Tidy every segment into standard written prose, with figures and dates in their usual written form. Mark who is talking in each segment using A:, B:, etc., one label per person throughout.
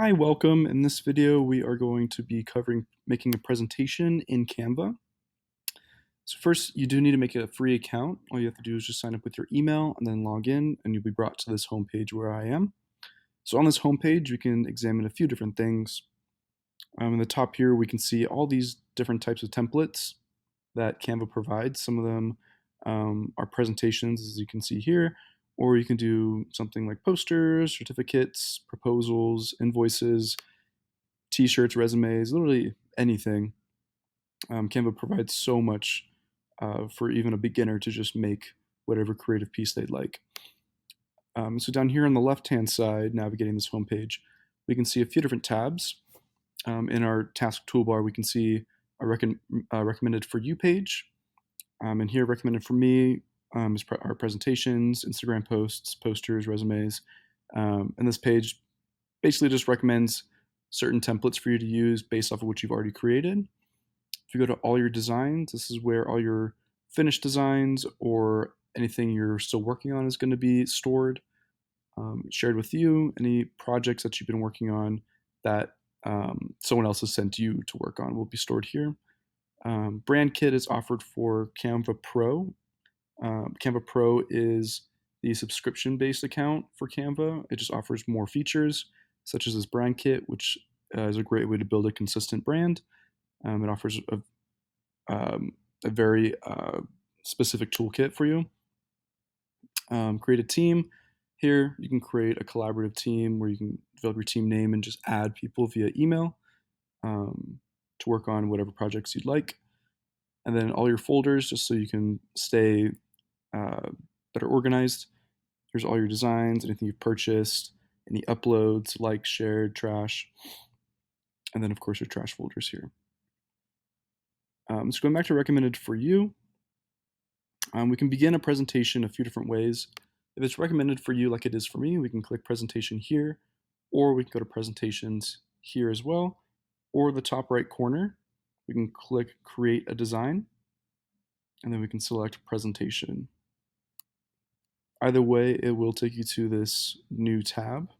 A: Hi, welcome. In this video, we are going to be covering making a presentation in Canva. So first, you do need to make a free account. All you have to do is just sign up with your email and then log in, and you'll be brought to this homepage where I am. So on this homepage, we can examine a few different things. In the top here, we can see all these different types of templates that Canva provides. Some of them are presentations, as you can see here, or you can do something like posters, certificates, proposals, invoices, t-shirts, resumes, literally anything. Canva provides so much for even a beginner to just make whatever creative piece they'd like. So down here on the left-hand side, navigating this homepage, we can see a few different tabs. In our task toolbar, we can see a recommended for you page. And here, recommended for me is our presentations, Instagram posts, posters, resumes. And this page basically just recommends certain templates for you to use based off of what you've already created. If you go to all your designs, this is where all your finished designs or anything you're still working on is going to be stored, shared with you. Any projects that you've been working on that someone else has sent you to work on will be stored here. Brand Kit is offered for Canva Pro. Canva Pro is the subscription-based account for Canva. It just offers more features, such as this brand kit, which is a great way to build a consistent brand. It offers a very specific toolkit for you. Create a team. Here, you can create a collaborative team where you can develop your team name and just add people via email to work on whatever projects you'd like. And then all your folders, just so you can stay better organized. Here's all your designs, anything you've purchased, any uploads, likes, shared, trash, and then of course your trash folders here. So going back to recommended for you, we can begin a presentation a few different ways. If it's recommended for you like it is for me, we can click presentation here, or we can go to presentations here as well, or the top right corner, we can click create a design, and then we can select presentation. Either way, it will take you to this new tab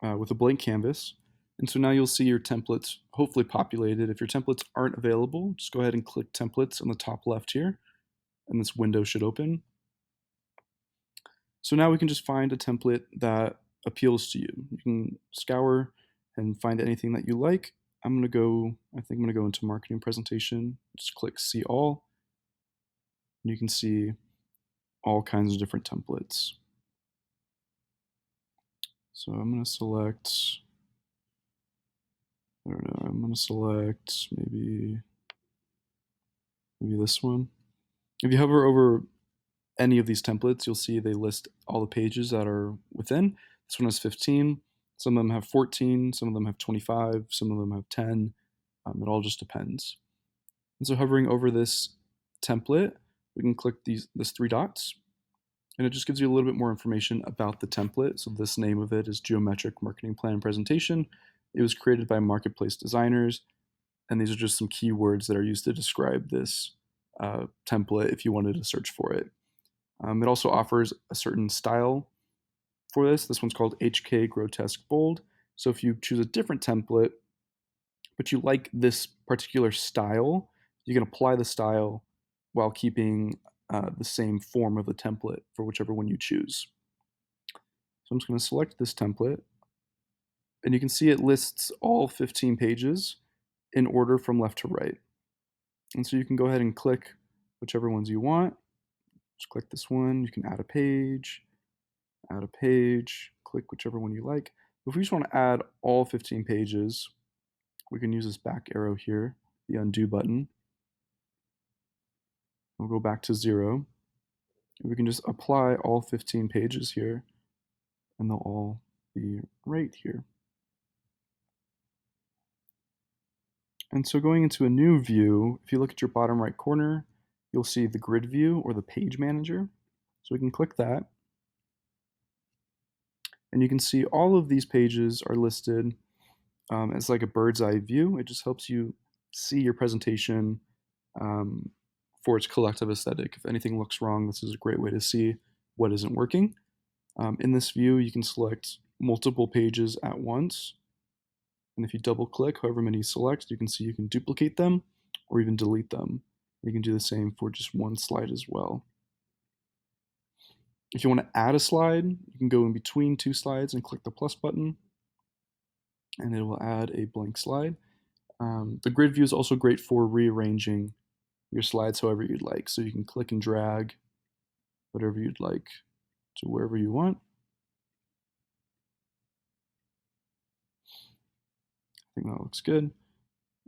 A: with a blank canvas. And so now you'll see your templates hopefully populated. If your templates aren't available, just go ahead and click templates on the top left here, and this window should open. So now we can just find a template that appeals to you. You can scour and find anything that you like. I think I'm gonna go into marketing presentation, just click see all. And you can see all kinds of different templates. So I'm gonna select, I don't know, I'm gonna select maybe this one. If you hover over any of these templates, you'll see they list all the pages that are within. This one has 15. Some of them have 14. Some of them have 25. Some of them have 10. It all just depends. And so hovering over this template, we can click these three dots, and it just gives you a little bit more information about the template. So this name of it is Geometric Marketing Plan and Presentation. It was created by marketplace designers, and these are just some keywords that are used to describe this template if you wanted to search for it. It also offers a certain style for this. This one's called HK Grotesque Bold. So if you choose a different template, but you like this particular style, you can apply the style while keeping the same form of the template for whichever one you choose. So I'm just going to select this template, and you can see it lists all 15 pages in order from left to right. And so you can go ahead and click whichever ones you want. Just click this one. You can add a page, click whichever one you like. If we just want to add all 15 pages, we can use this back arrow here, the undo button. We'll go back to 0. We can just apply all 15 pages here, and they'll all be right here. And so going into a new view, if you look at your bottom right corner, you'll see the grid view or the page manager. So we can click that. And you can see all of these pages are listed as like a bird's eye view. It just helps you see your presentation for its collective aesthetic. If anything looks wrong, this is a great way to see what isn't working. In this view, you can select multiple pages at once. And if you double click however many you select, you can see you can duplicate them or even delete them. You can do the same for just one slide as well. If you want to add a slide, you can go in between two slides and click the plus button, and it will add a blank slide. The grid view is also great for rearranging your slides however you'd like. So you can click and drag whatever you'd like to wherever you want. I think that looks good.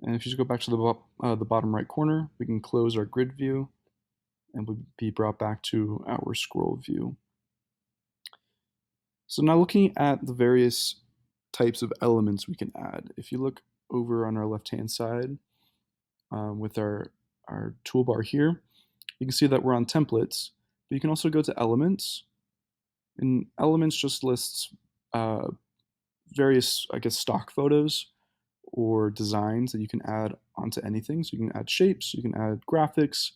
A: And if you just go back to the bottom right corner, we can close our grid view and we'll be brought back to our scroll view. So now looking at the various types of elements we can add. If you look over on our left-hand side with our toolbar here, you can see that we're on templates, but you can also go to elements. And elements just lists uh, various, I guess, stock photos or designs that you can add onto anything. So you can add shapes, you can add graphics,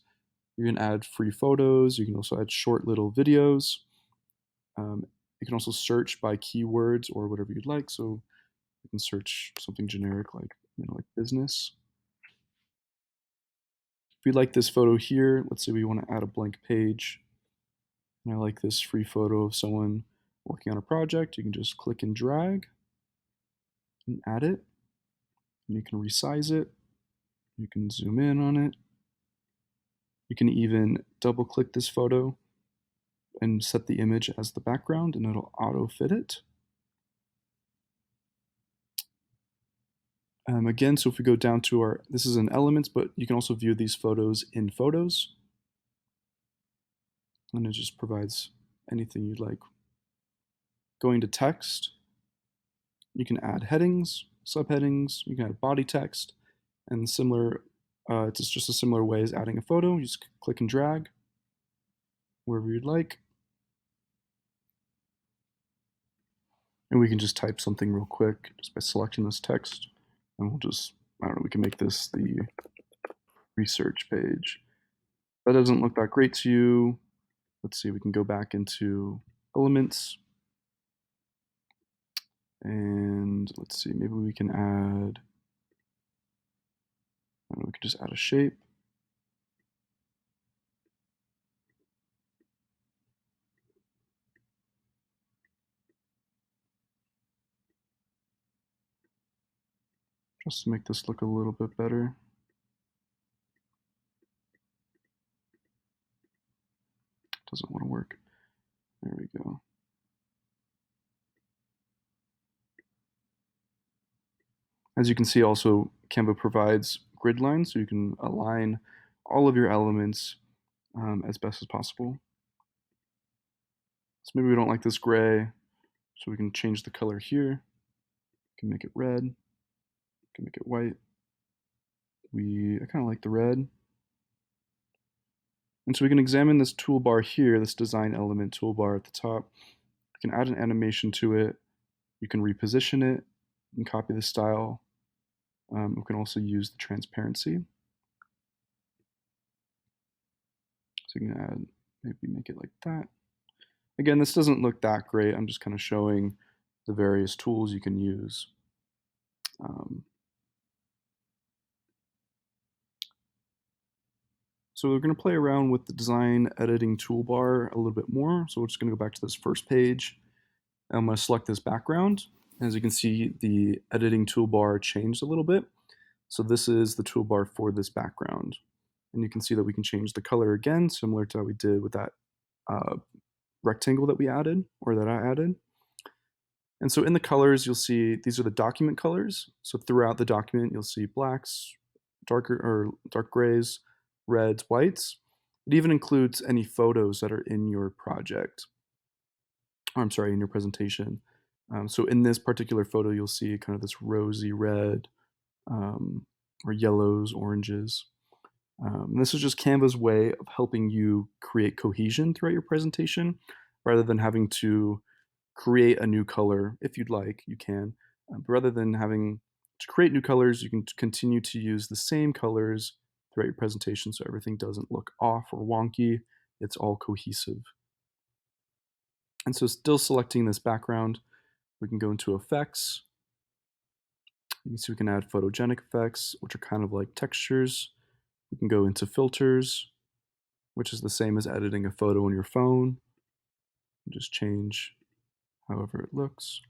A: you can add free photos, you can also add short little videos. You can also search by keywords or whatever you'd like. So you can search something generic like, like business. If we like this photo here, let's say we want to add a blank page. And I like this free photo of someone working on a project. You can just click and drag and add it. And you can resize it. You can zoom in on it. You can even double click this photo and set the image as the background and it'll auto fit it. Again, so if we go down to this is in elements, but you can also view these photos in photos. And it just provides anything you'd like. Going to text, you can add headings, subheadings, you can add body text, and similar, it's just a similar way as adding a photo. You just click and drag wherever you'd like. And we can just type something real quick just by selecting this text. And we'll just, I don't know, we can make this the research page. If that doesn't look that great to you, let's see, we can go back into elements. And let's see, maybe we can add, I don't know, we could just add a shape. Just to make this look a little bit better. Doesn't want to work. There we go. As you can see, also Canva provides grid lines, so you can align all of your elements as best as possible. So maybe we don't like this gray, so we can change the color here. We can make it red. We can make it white. I kind of like the red. And so we can examine this toolbar here, this design element toolbar at the top. You can add an animation to it. You can reposition it. You can copy the style. We can also use the transparency. So you can add, maybe make it like that. Again, this doesn't look that great. I'm just kind of showing the various tools you can use. So we're going to play around with the design editing toolbar a little bit more. So we're just going to go back to this first page. I'm going to select this background. As you can see, the editing toolbar changed a little bit. So this is the toolbar for this background. And you can see that we can change the color again, similar to how we did with that rectangle that we added, or that I added. And so in the colors, you'll see these are the document colors. So throughout the document, you'll see blacks, dark grays, reds, whites. It even includes any photos that are in your project. Or I'm sorry, in your presentation. So in this particular photo, you'll see kind of this rosy red or yellows, oranges. This is just Canva's way of helping you create cohesion throughout your presentation rather than having to create a new color. If you'd like, you can. But rather than having to create new colors, you can continue to use the same colors throughout your presentation so everything doesn't look off or wonky. It's all cohesive. And so still selecting this background, We can go into effects. You can see we can add photogenic effects, which are kind of like textures. We can go into filters, which is the same as editing a photo on your phone. Just change however it looks.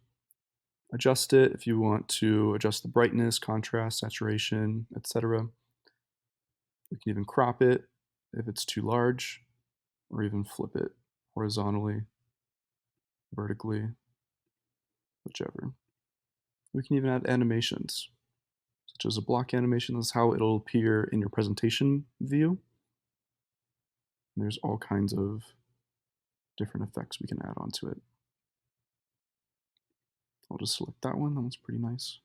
A: Adjust it if you want to adjust the brightness, contrast, saturation, etc. We can even crop it if it's too large, or even flip it horizontally, vertically, whichever. We can even add animations, such as a block animation. This is how it'll appear in your presentation view. And there's all kinds of different effects we can add onto it. I'll just select that one. That one's pretty nice.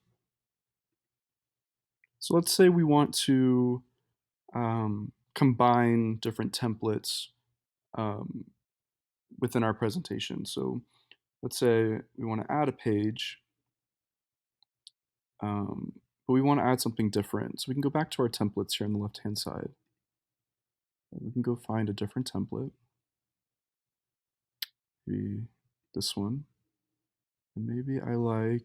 A: So let's say we want to combine different templates um, within our presentation. So let's say we want to add a page, but we want to add something different. So we can go back to our templates here on the left-hand side. And we can go find a different template, maybe this one. And maybe maybe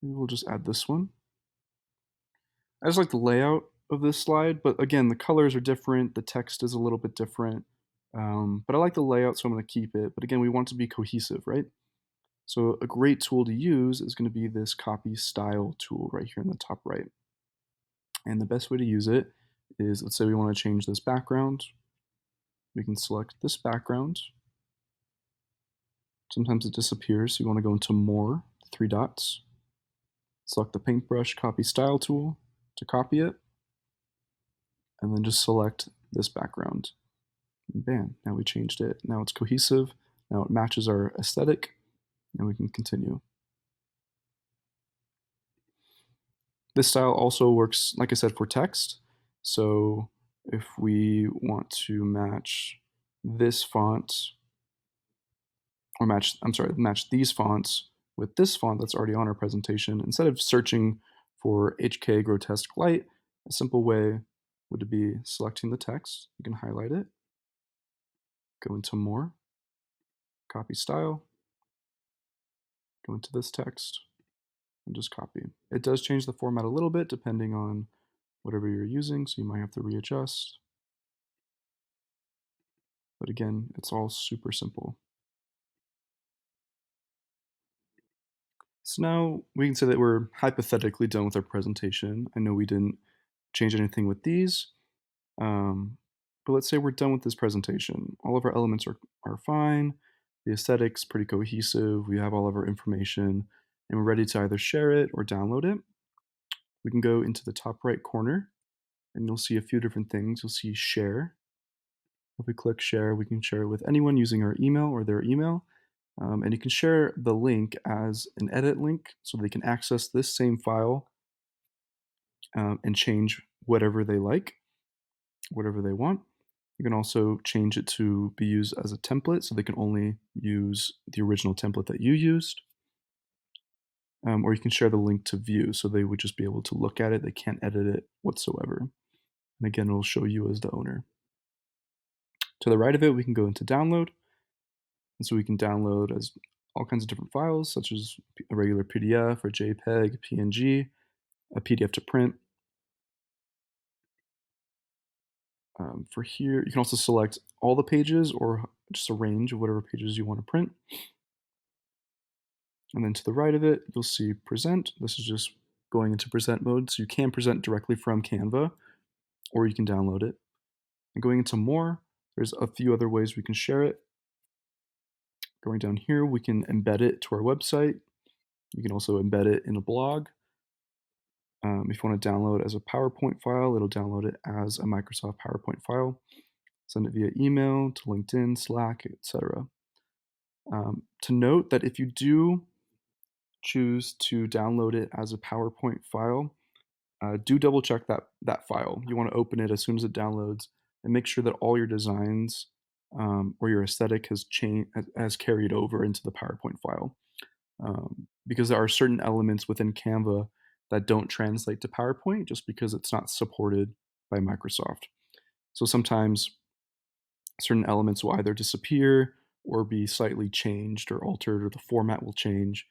A: we'll just add this one. I just like the layout of this slide, but again, the colors are different, the text is a little bit different, but I like the layout, so I'm going to keep it. But again, we want it to be cohesive, right? So a great tool to use is going to be this copy style tool right here in the top right. And the best way to use it is, let's say we want to change this background. We can select this background. Sometimes it disappears, so you want to go into More, 3 dots. Select the paintbrush copy style tool to copy it, and then just select this background. And bam, now we changed it. Now it's cohesive, now it matches our aesthetic, and we can continue. This style also works, like I said, for text. So if we want to match this font, or match these fonts with this font that's already on our presentation, instead of searching for HK Grotesque Light, a simple way would be selecting the text. You can highlight it, go into More, copy style, go into this text, and just copy. It does change the format a little bit depending on whatever you're using, so you might have to readjust. But again, it's all super simple. So now we can say that we're hypothetically done with our presentation. I know we didn't change anything with these, but let's say we're done with this presentation. All of our elements are fine. The aesthetic's pretty cohesive. We have all of our information, and we're ready to either share it or download it. We can go into the top right corner, and you'll see a few different things. You'll see share. If we click share, we can share it with anyone using our email or their email. And you can share the link as an edit link so they can access this same file and change whatever they like, whatever they want. You can also change it to be used as a template so they can only use the original template that you used. Or you can share the link to view so they would just be able to look at it. They can't edit it whatsoever. And again, it'll show you as the owner. To the right of it, we can go into download. And so we can download as all kinds of different files, such as a regular PDF or JPEG, PNG, a PDF to print. For here, you can also select all the pages or just a range of whatever pages you want to print. And then to the right of it, you'll see present. This is just going into present mode. So you can present directly from Canva, or you can download it. And going into more, there's a few other ways we can share it. Going down here, we can embed it to our website. You can also embed it in a blog. If you want to download as a PowerPoint file, it'll download it as a Microsoft PowerPoint file. Send it via email to LinkedIn, Slack, etc. To note that if you do choose to download it as a PowerPoint file, do double check that file. You want to open it as soon as it downloads and make sure that all your designs or your aesthetic has carried over into the PowerPoint file. Because there are certain elements within Canva that don't translate to PowerPoint just because it's not supported by Microsoft. So sometimes certain elements will either disappear or be slightly changed or altered, or the format will change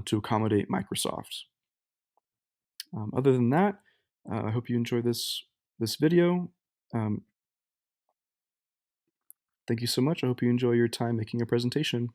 A: to accommodate Microsoft. Other than that, I hope you enjoy this video. Um, Thank you so much. I hope you enjoy your time making a presentation.